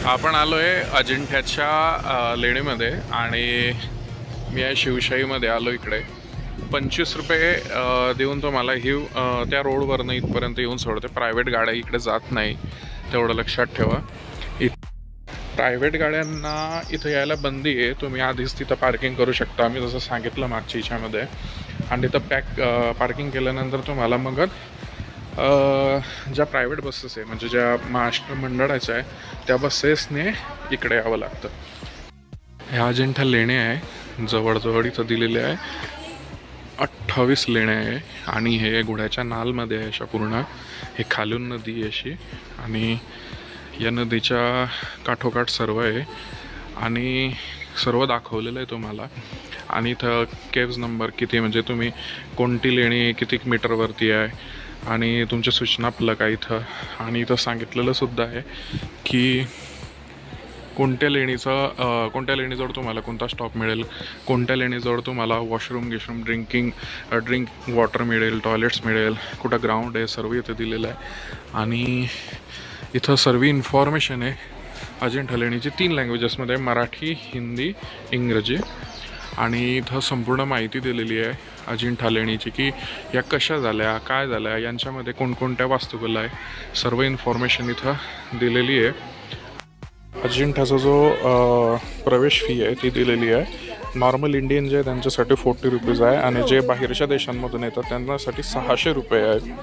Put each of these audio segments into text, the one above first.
आपण आलो आहे अजिंठ्याच्या लेणीमध्ये आणि मी आहे शिवशाहीमध्ये आलो इकडे 25 रुपये देऊन तुम्हाला ही त्या रोडवरनं इथपर्यंत येऊन सोडते। प्रायव्हेट गाड्या इकडे जात नाही, तेवढं लक्षात ठेवा। प्रायव्हेट गाड्यांना इथं यायला बंदी आहे, तुम्ही आधीच तिथं पार्किंग करू शकता, मी जसं सांगितलं मागच्या याच्यामध्ये। आणि तिथं पार्किंग केल्यानंतर तुम्हाला मग ज्या प्रायव्हेट बसेस आहे म्हणजे ज्या महाराष्ट्र मंडळाच्या आहे त्या बसेसने इकडे यावं लागतं। ह्या अजिंठा लेणे आहे, जवळजवळ इथं दिलेले आहे 28 लेणे आहे आणि हे घोड्याच्या नालमध्ये आहे अशा पूर्ण। हे खालून नदी आहे अशी आणि या नदीच्या काठोकाठ सर्व आहे आणि सर्व दाखवलेलं आहे तुम्हाला। आणि इथं केव्ज नंबर किती म्हणजे तुम्ही कोणती लेणी किती मीटरवरती आहे आणि तुमच्या सूचना फलक आहे इथं। आणि इथं सांगितलेलं सुद्धा आहे की कोणत्या लेणीजवळ तुम्हाला कोणता स्टॉप मिळेल, कोणत्या लेणीजवळ तुम्हाला वॉशरूम ड्रिंक वॉटर मिळेल, टॉयलेट्स मिळेल, कुठं ग्राउंड आहे, सर्व इथं दिलेलं आहे। आणि इथं सर्व इन्फॉर्मेशन आहे अजिंठा लेणीची 3 लँग्वेजेसमध्ये, मराठी, हिंदी, इंग्रजी। आणि इथं संपूर्ण माहिती दिलेली आहे अजिंठा लेणीची की या कशा झाल्या, काय झाल्या, यांच्यामध्ये कोणकोणत्या वास्तुकला आहे, सर्व इन्फॉर्मेशन इथं दिलेली आहे। अजिंठाचा जो प्रवेश फी आहे ती दिलेली आहे। नॉर्मल इंडियन जे आहे त्यांच्यासाठी 40 रुपीज आहे आणि जे बाहेरच्या देशांमधून येतात त्यांच्यासाठी 600 रुपये आहे।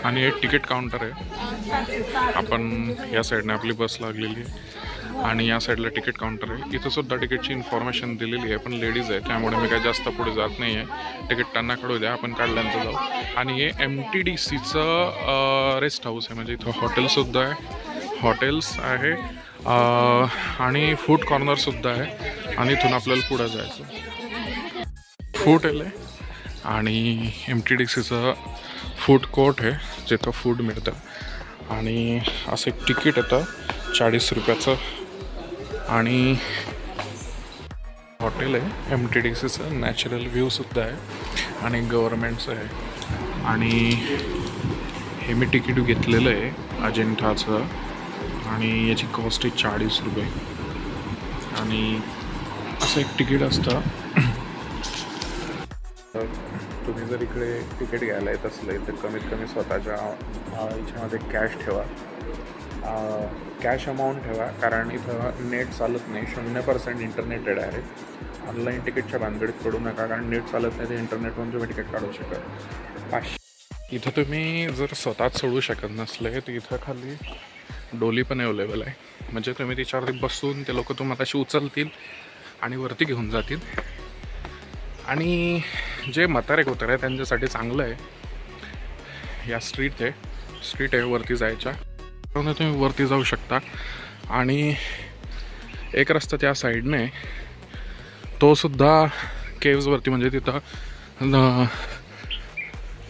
आणि एक तिकीट काउंटर आहे, आपण या साईडने आपली बस लागलेली आहे आणि या साईडला तिकीट काउंटर आहे। इथं सुद्धा तिकीटची इन्फॉर्मेशन दिलेली आहे, पण लेडीज आहे त्यामुळे मी काय जास्त पुढे जात नाही आहे। तिकीट त्यांना काढू द्या, आपण काढल्यानंतर जाऊ। आणि हे MTDCचं रेस्ट हाऊस आहे, म्हणजे इथं हॉटेलसुद्धा आहे, हॉटेल्स आहे आणि फूड कॉर्नरसुद्धा आहे। आणि इथून आपल्याला पुढं जायचं फूड आहे आणि MTDCचं फूड कोर्ट आहे जिथं फूड मिळतं। आणि असं एक तिकीट येतं 40 रुपयाचं आणि हॉटेल आहे MTDCचं, नॅचरल व्ह्यूसुद्धा आहे आणि गव्हर्मेंटचं आहे। आणि हे मी तिकीट घेतलेलं आहे अजिंठाचं आणि याची कॉस्ट आहे 40 रुपये। आणि असं एक तिकीट असतं। तुम्ही जर इकडे तिकीट घ्यायला येत असले तर कमीत कमी स्वतःच्या याच्यामध्ये कॅश ठेवा, कॅश अमाऊंट ठेवा, कारण इथं नेट चालत नाही, 0% इंटरनेट आहे डायरेक्ट। ऑनलाईन तिकीटच्या भानगडीत पडू नका, कारण नेट चालत नाही, ते इंटरनेटवरून तुम्ही तिकीट काढू शकत। 500 इथं तुम्ही जर स्वतःच सोडू शकत नसले तर इथं खाली डोली पण अवेलेबल आहे, म्हणजे तुम्ही तिच्यावरती बसून ते लोक तुम्हाला अशी उचलतील आणि वरती घेऊन जातील। आणि जे म्हातारे कोतारे आहे त्यांच्यासाठी चांगलं आहे, या स्ट्रीट आहे वरती जायच्या, तुम्ही वरती जाऊ शकता। आणि एक रस्ता त्या साईडने तो सुद्धा केव्जवरती, म्हणजे तिथं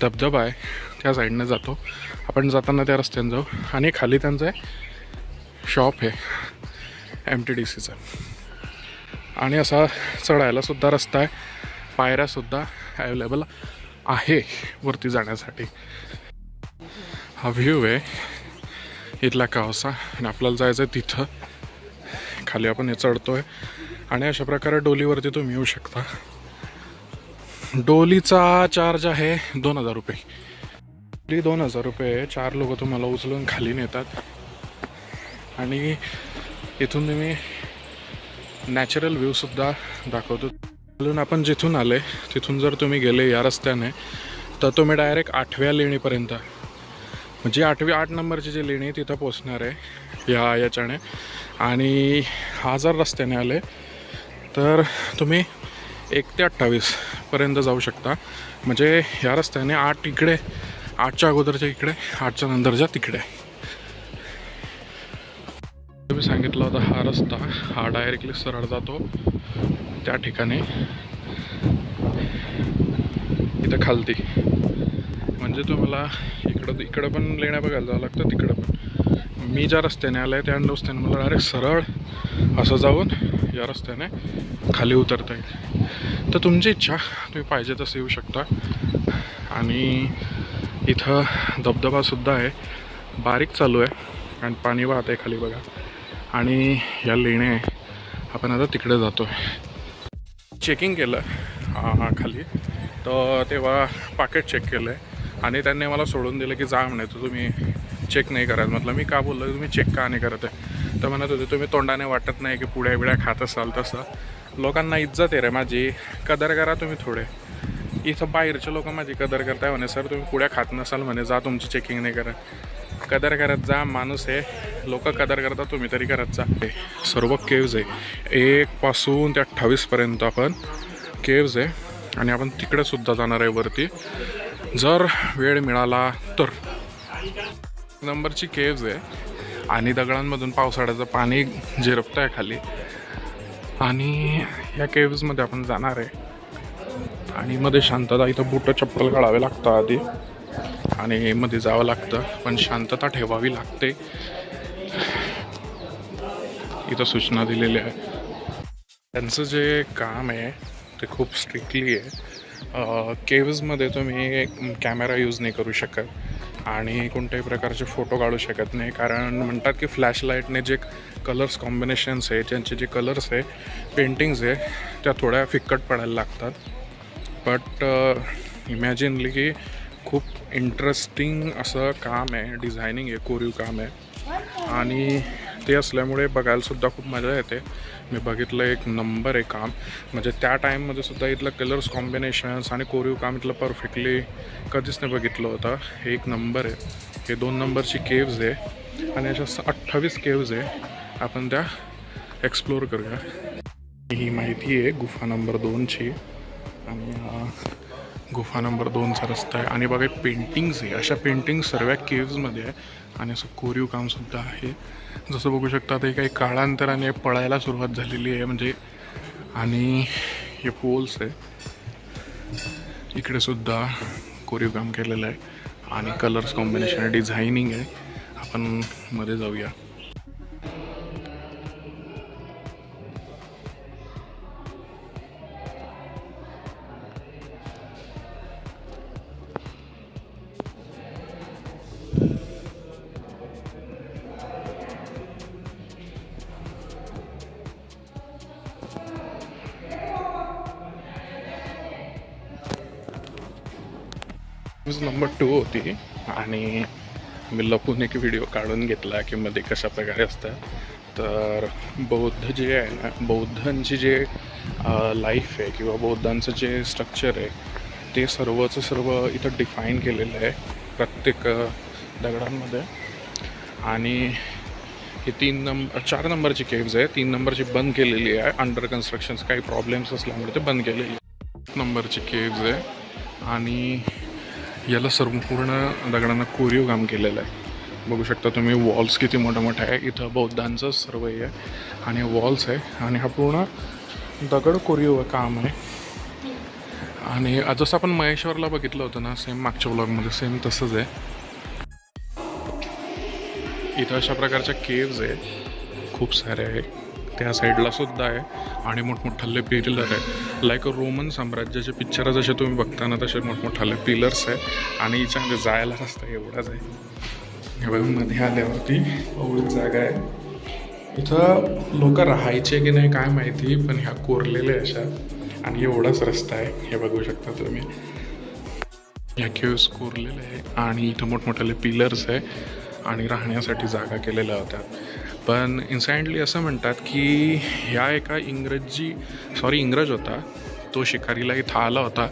धबधबा आहे त्या साईडने जातो, आपण जाताना त्या रस्त्याने जाऊ। आणि खाली त्यांचं शॉप आहे MTDCचं आणि असा चढायलासुद्धा रस्ता आहे, पायऱ्यासुद्धा अवेलेबल आहे वरती जाण्यासाठी। हा व्ह्यू आहे इथला कावसा आणि आपल्याला जायचं आहे तिथं, खाली आपण हे चढतो आहे आणि अशा प्रकारे डोलीवरती तुम्ही येऊ शकता। डोलीचा चार्ज आहे 2000 रुपये, 2000 रुपये, 4 लोक तुम्हाला उचलून खाली नेतात। आणि इथून तुम्ही नॅचरल व्ह्यूसुद्धा दाखवतो। म्हणून आपण जिथून आले तिथून जर तुम्ही गेले या रस्त्याने तर तुम्ही डायरेक्ट 8व्या लेणीपर्यंत, म्हणजे 8 नंबरची जी लेणी तिथं पोचणार आहे याच्याने। आणि हा जर रस्त्याने आले तर तुम्ही 1 ते 28 पर्यंत जाऊ शकता, म्हणजे या रस्त्याने 8 इकडे, 8च्या अगोदरच्या इकडे, 8च्या नंतरच्या तिकडे। तुम्ही सांगितलं होता हा रस्ता हा डायरेक्टली सरळ जातो त्या ठिकाणी, इथं खालती, म्हणजे तुम्हाला इकडं पण लेण्या बघायला जावं लागतं, तिकडं पण। मी ज्या रस्त्याने आलं आहे त्या रस्त्याने मला डायरेक्ट सरळ असं जाऊन या रस्त्याने खाली उतरता येईल। तर तुमची इच्छा, तुम्ही पाहिजे तसं येऊ शकता। आणि इथं धबधबासुद्धा आहे, बारीक चालू आहे आणि पाणी वाहत आहे खाली बघा. आणि या लेणे आपण आता तिकडे जातो. चेकिंग केलं खाली, तर तेव्हा पाकिट चेक केलं आहे आणि त्यांनी मला सोडून दिलं की जा म्हणे, तर तुम्ही चेक नाही करत. म्हटलं मी का बोललो तुम्ही चेक का नाही करत आहे. तर म्हणत होते तुम्ही तोंडाने वाटत नाही की पुड्या बिड्या खात असाल. तसं लोकांना इज्जत आहे रे माझी, कदर करा तुम्ही थोडे. इथं बाहेरचे लोक माझी कदर करताय म्हणे, सर तुम्ही पुड्या खात नसाल म्हणे, जा तुमची चेकिंग नाही करत. कदर करत जा, माणूस आहे, लोक कदर करतात, तुम्ही तरी करत जा. सर्व केव्ज आहे 1 पासून ते 28पर्यंत आपण केव्ज आहे. आणि आपण तिकडे सुद्धा जाणार आहे वरती जर वेळ मिळाला तर. नंबरची केव्ज आहे आणि दगडांमधून पावसाळ्याचं पाणी झिरपतं आहे खाली. आणि या केव्जमध्ये आपण जाणार आहे. आणि मध्ये शांतता, इथं बुटं चप्पल काढावे लागतं आधी आणि मध्ये जावं लागतं, पण शांतता ठेवावी लागते. इथं सूचना दिलेल्या आहे. त्यांचं जे काम आहे ते खूप स्ट्रिक्टली आहे. केव्जमध्ये तुम्ही कॅमेरा यूज नाही करू शकत आणि कोणत्याही प्रकारचे फोटो काढू शकत नाही, कारण म्हणतात की फ्लॅशलाईटने जे कलर्स कॉम्बिनेशन्स आहे, त्यांचे जे कलर्स आहे, पेंटिंग्स आहे, त्या थोड्या फिक्कट पडायला लागतात. बट इमॅजिनली की खूप इंटरेस्टिंग असं काम आहे, डिझायनिंग आहे, कोरीव काम आहे आणि ते असल्यामुळे बघायलासुद्धा खूप मजा येते. मी बघितलं, एक नंबर आहे काम. म्हणजे त्या टाईममध्ये सुद्धा इथलं कलर्स कॉम्बिनेशन्स आणि कोरीव काम इथलं परफेक्टली कधीच नाही बघितलं होतं. हे एक नंबर आहे. हे 2 नंबरची केव्ज आहे आणि अशा 28 केव्ज आहे. आपण त्या एक्सप्लोर करूया. ही माहिती आहे गुफा नंबर 2ची आणि गुफा नंबर 2चा रस्ता आहे. आणि बघा पेंटिंग्स आहे, अशा पेंटिंग सर्व केव्जमध्ये आहे आणि असं कोरीव कामसुद्धा आहे. जसं बघू शकता ते काही काळांतराने पळायला सुरुवात झालेली आहे म्हणजे. आणि हे पोल्स आहे, इकडे सुद्धा कोरीव काम केलेलं आहे आणि कलर्स कॉम्बिनेशन डिझायनिंग आहे. आपण मध्ये जाऊया. नंबर 2 होती आणि मी लपून एक व्हिडिओ काढून घेतला की मध्ये कशा प्रकारे असतं. तर बौद्ध जे आहे ना, बौद्धांची जे लाईफ आहे किंवा बौद्धांचं जे स्ट्रक्चर आहे ते सर्वचं सर्व इथं डिफाईन केलेलं आहे प्रत्येक दगडांमध्ये. आणि ही 4 नंबरची केव्ज आहे. 3 नंबरची बंद केलेली आहे, अंडर कन्स्ट्रक्शन्स काही प्रॉब्लेम्स असल्यामुळे ते बंद केलेली आहे. नंबरची केव्ज आहे आणि याला संपूर्ण दगडांना कोरीव काम केलेलं आहे. बघू शकता तुम्ही वॉल्स किती मोठ्या मोठ्या आहे. इथं बौद्धांचं सर्व आहे आणि वॉल्स आहे आणि हा पूर्ण दगड कोरीव काम आहे. आणि जसं आपण महेश्वरला बघितलं होतं ना, सेम मागच्या ब्लॉगमध्ये सेम तसंच आहे. इथं अशा प्रकारच्या केव्ज आहे, खूप सारे आहे. त्या साईडला सुद्धा आहे आणि मोठमोठाले पिलर आहे. लाईक रोमन साम्राज्याचे पिक्चर जसे तुम्ही बघता ना, तसे मोठमोठाले पिलर्स आहे. आणि याच्यामध्ये जायला रस्ता एवढाच आहे. हे बघा मध्ये आल्यावरती एवढीच जागा आहे. इथं लोक राहायचे की नाही काय माहिती, पण ह्या कोरलेल्या अशा आणि एवढाच रस्ता आहे. हे बघू शकता तुम्ही, ह्या केव्स कोरलेले आहे आणि इथं मोठमोठाले पिलर्स आहे आणि राहण्यासाठी जागा केलेल्या होत्या. पण इन्साइडली असं म्हणतात की ह्या एका इंग्रज होता, तो शिकारीला इथं आला होता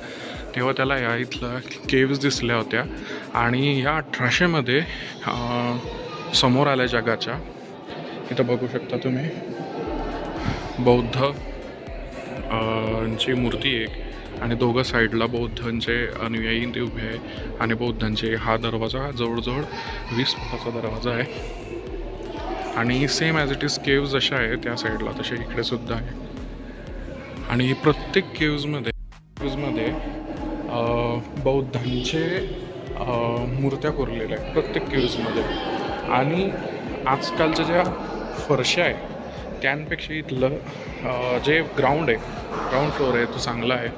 तेव्हा त्याला या इथलं केव्ज दिसल्या होत्या आणि या 1800मध्ये समोर आल्या जगाच्या. इथं बघू शकता तुम्ही बौद्ध ची मूर्ती आहे आणि दोघं साईडला बौद्धांचे अनुयायी ते उभे आहे. आणि बौद्धांचे हा दरवाजा जवळजवळ 20 फुटाचा दरवाजा आहे आणि same as it is caves जशा आहे त्या साईडला तसे इकडे सुद्धा आहे. आणि प्रत्येक केव्जमध्ये बौद्धांचे मूर्त्या कोरलेल्या आहेत प्रत्येक केव्जमध्ये. आणि आजकालच्या ज्या फरशा आहे त्यांपेक्षा इथलं जे ग्राउंड फ्लोअर आहे तो चांगला आहे.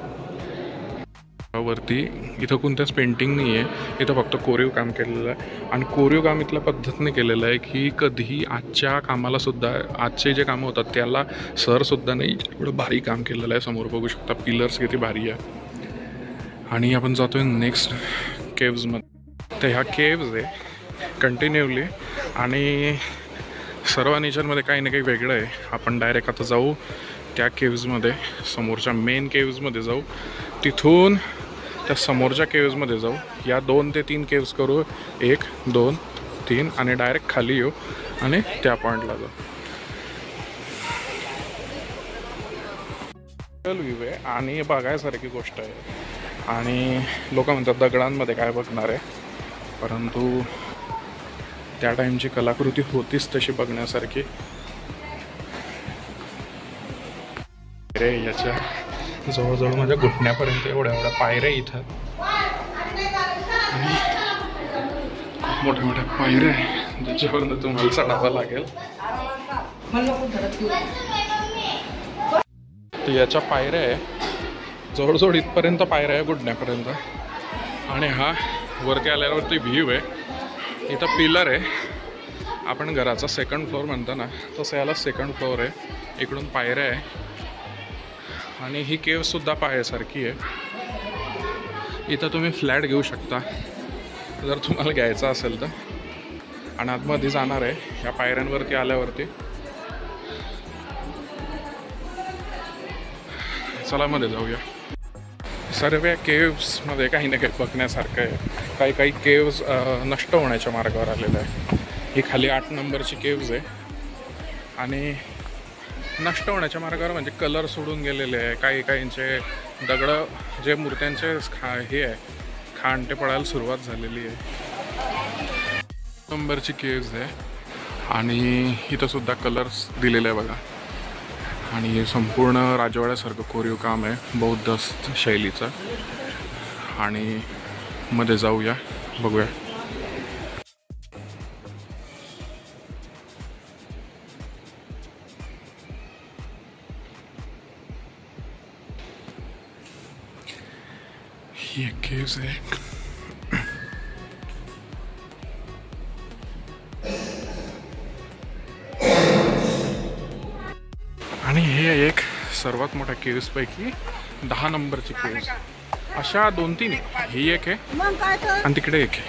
वरती इथं कोणत्याच पेंटिंग नाही आहे, इथं फक्त कोरीव काम केलेलं आहे. आणि कोरीव काम इथल्या पद्धतीने केलेलं आहे की कधीही आजच्या कामाला सुद्धा, आजचे जे कामं होतात त्याला सरसुद्धा नाही, एवढं भारी काम केलेलं आहे. समोर बघू शकता पिलर्स किती भारी आहे. आणि आपण जातोय नेक्स्ट केव्जमध्ये. तर ह्या केव्ज आहे कंटिन्यूली आणि सर्व नेचरमध्ये काही ना काही वेगळं आहे. आपण डायरेक्ट आता जाऊ त्या केव्जमध्ये, समोरच्या मेन केव्जमध्ये जाऊ, तिथून त्या समोरच्या केव्जमध्ये जाऊ. या 2 ते 3 केव्ज करू, 1 2 3 आणि डायरेक्ट खाली येऊ आणि त्या पॉईंटला जाऊ. व्ह्यू आहे आणि बघायसारखी गोष्ट आहे. आणि लोक म्हणतात दगडांमध्ये काय बघणार आहे, परंतु त्या टाईमची कलाकृती होतीच तशी बघण्यासारखी. रे याच्या जवळजवळ माझ्या घुटण्यापर्यंत एवढ्या पायऱ्या इथं आणि खूप मोठ्या मोठ्या पायऱ्या आहे ज्याच्यावरून तुम्हाला चढावं लागेल. तर याच्या पायऱ्या आहे जवळजवळ इथपर्यंत पायऱ्या आहे घुटण्यापर्यंत. आणि हा वरती आल्यावरती व्ह्यू आहे. इथं पिलर आहे, आपण घराचा 2nd फ्लोअर म्हणतो ना तसं याला 2nd फ्लोअर आहे. इकडून पायऱ्या आहे आणि ही केव्हसुद्धा पायासारखी आहे. इथं तुम्ही फ्लॅट घेऊ शकता जर तुम्हाला घ्यायचा असेल तर. आणि आतमध्ये जाणार आहे या पायऱ्यांवरती आल्यावरती. चला मध्ये जाऊया. सर्व केव्समध्ये काही ना काही बघण्यासारखं आहे. काही केव्ज नष्ट होण्याच्या मार्गावर आलेलं आहे. ही खाली 8 नंबरची केव्ज आहे आणि नष्ट होण्याच्या मार्गावर म्हणजे कलर सोडून गेलेले आहे. काहींचे दगडं जे मूर्त्यांचे हे आहे खाण ते पडायला सुरुवात झालेली आहे. नंबरची केव्ज आहे आणि इथं सुद्धा कलर्स दिलेले आहे बघा. आणि हे संपूर्ण राजवाड्यासारखं कोरीव काम आहे बौद्ध शैलीचं. आणि मध्ये जाऊया बघूया. ही एक केव्ज आहे. आणि हे एक सर्वात मोठ्या केव्जपैकी 10 नंबरची केव्ज. अशा 2-3 ही एक आहे आणि तिकडे एक आहे.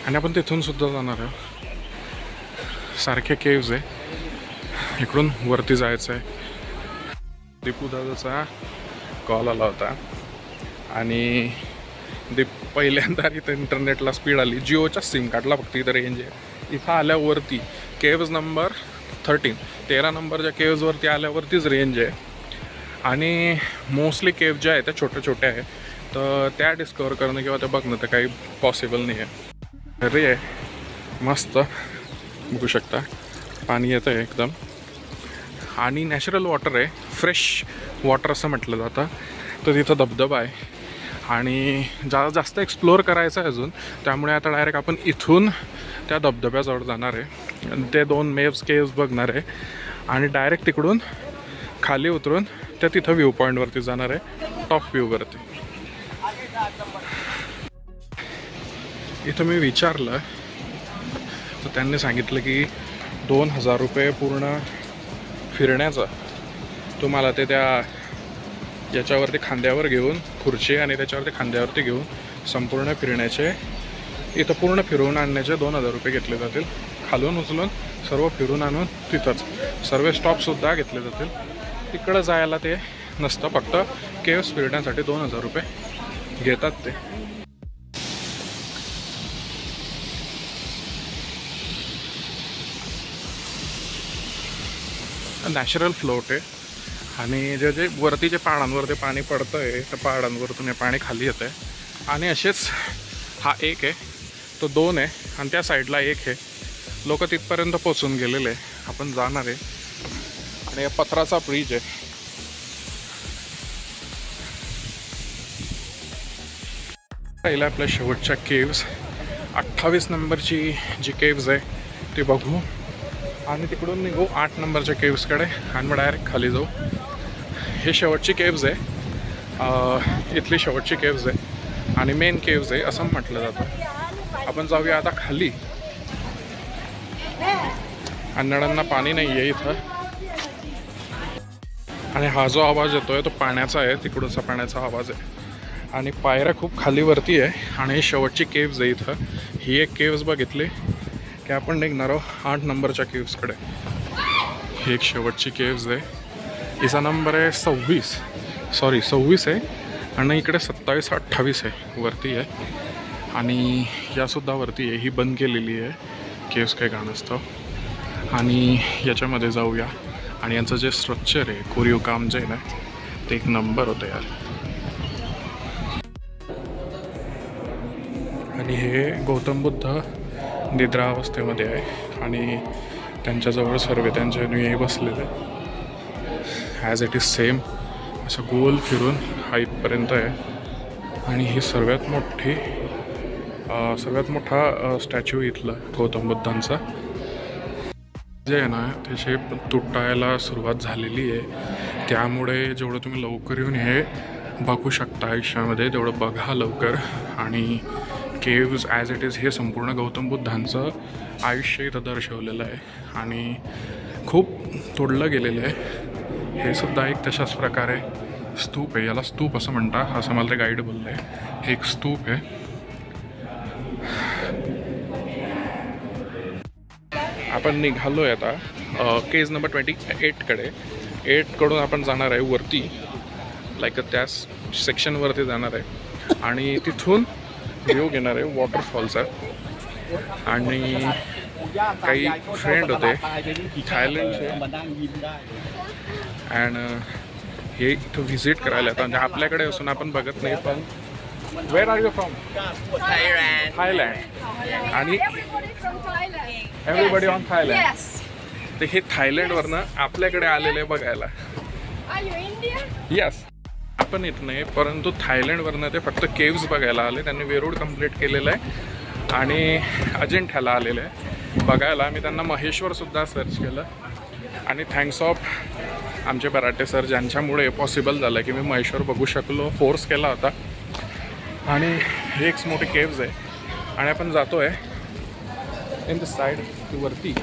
आणि आपण तिथून सुद्धा जाणार आहोत. सारखे केव्ज आहे. इकडून वरती जायचं आहे. दीपू दादाचा कॉल आला होता आणि पहिल्यांदा इथं इंटरनेटला स्पीड आली. जिओच्या सिम कार्डला फक्त इथं रेंज आहे. इथं आल्यावरती केव्ज नंबर 13 नंबरच्या केव्जवरती आल्यावरतीच रेंज आहे. आणि मोस्टली केव्ज ज्या आहेत त्या छोट्या छोट्या आहे, तर त्या डिस्कवर करणं किंवा त्या बघणं तर काही पॉसिबल नाही आहे. रे आहे मस्त बघू शकता, पाणी येतं आहे एकदम. आणि नॅचरल वॉटर आहे, फ्रेश वॉटर असं म्हटलं जातं. तर तिथं धबधबा आहे आणि जास्त एक्सप्लोअर करायचं आहे अजून. त्यामुळे आता डायरेक्ट आपण इथून त्या धबधब्याजवळ जाणार आहे. ते 2 केव्ज बघणार आहे आणि डायरेक्ट तिकडून खाली उतरून त्या तिथं व्ह्यू पॉईंटवरती जाणार आहे, टॉप व्ह्यूवरती. इथं मी विचारलं तर त्यांनी सांगितलं की 2000 रुपये पूर्ण फिरण्याचं तुम्हाला ते त्या याच्यावरती खांद्यावर घेऊन खुर्ची आणि त्याच्यावरती खांद्यावरती घेऊन संपूर्ण फिरण्याचे, इथं पूर्ण फिरवून आणण्याचे 2000 रुपये घेतले जातील. खालून उचलून सर्व फिरून आणून तिथंच सर्व स्टॉपसुद्धा घेतले जातील. तिकडं जायला ते नसतं, फक्त केव्स फिरण्यासाठी 2000 रुपये घेतात ते. नॅचरल फ्लोट आहे आणि जे वरती जे पहाडांवर ते पाणी पडतं आहे त्या पहाडांवरतून हे पाणी खाली येतं आहे. आणि असेच हा एक आहे, तो 2 आहे आणि त्या साईडला एक आहे. लोक तिथपर्यंत पोचून गेलेले आहे, आपण जाणार आहे. आणि हा पत्राचा ब्रिज आहे. पहिला आपल्या शेवटच्या केव्ज 28 नंबरची जी केव्ज आहे ती बघू आणि तिकडून निघू 8 नंबरच्या केव्सकडे आणि मग डायरेक्ट खाली जाऊ. हे शेवटची केव्ज आहे इथली शेवटची केव्ज आहे आणि मेन केव्ज आहे असं म्हटलं जातं. आपण जाऊया आता खाली. अन्नडांना पाणी नाही आहे इथं आणि हा जो आवाज येतोय तो पाण्याचा आहे, तिकडचा पाण्याचा आवाज आहे. आणि पायऱ्या खूप खाली वरती आहे आणि शेवटची केव्ज आहे इथं. ही एक केव्ज बघितली की आपण निघणार आहोत 8 नंबरच्या केव्जकडे. ही एक शेवटची केव्ज आहे, हिचा नंबर आहे 26 आहे आणि इकडे 27-28 आहे वरती आहे. आणि यासुद्धा वरती आहे, ही बंद केलेली आहे केव्ज काही कारणास्तव. आणि याच्यामध्ये जाऊया आणि यांचं जे स्ट्रक्चर आहे, कोरीव काम जे आहे ना, ते एक नंबर होतं यार. आणि हे गौतम बुद्ध निद्रा अवस्थेमध्ये आहे आणि त्यांच्याजवळ सर्व त्यांचे अनुयायी बसलेले. ॲज इट इज सेम असं गोल फिरून हा इथपर्यंत आहे. आणि ही सर्वात मोठा स्टॅच्यू इथला गौतम बुद्धांचा जे आहे ना, त्याची तुटायला सुरुवात झालेली आहे. त्यामुळे जेवढं तुम्ही लवकर येऊन हे बघू शकता आयुष्यामध्ये तेवढं बघा लवकर. आणि केव्ज ॲज इट इज हे संपूर्ण गौतम बुद्धांचं आयुष्य इथं दर्शवलेलं आहे आणि खूप तोडलं गेलेलं आहे. हे सुद्धा एक तशाच प्रकारे स्तूप आहे, याला स्तूप असं म्हणतात असं मला ते गाईड बोललं आहे. हे एक स्तूप आहे. आपण निघालो आहे आता केज नंबर 28कडे. 8कडून आपण जाणार आहे वरती, लाईक त्या सेक्शनवरती जाणार आहे आणि तिथून व्ह्यू घेणार आहे वॉटरफॉलचा. आणि काही फ्रेंड होते थायलंडचे अँड हे इथं व्हिजिट करायला येतात. म्हणजे आपल्याकडे असून आपण बघत नाही. पण where are you from? Thailand. आणि एव्हरीबडी ऑन थायलंड. तर हे थायलंडवरनं आपल्याकडे आलेले बघायला. येस, आपण येत नाही, परंतु थायलंडवरनं ते फक्त केव्ज बघायला आले. त्यांनी वेरूळ कंप्लीट केलेलं आहे आणि अजिंठ्याला आलेलं आहे बघायला. मी त्यांना महेश्वरसुद्धा सर्च केलं आणि थँक्स ऑफ आमचे बराटे सर, ज्यांच्यामुळे पॉसिबल झालं की मी महेश्वर बघू शकलो. फोर्स केला होता. आणि हे एक मोठी केव्ज आहे आणि आपण जातो आहे इन द साईड वरती.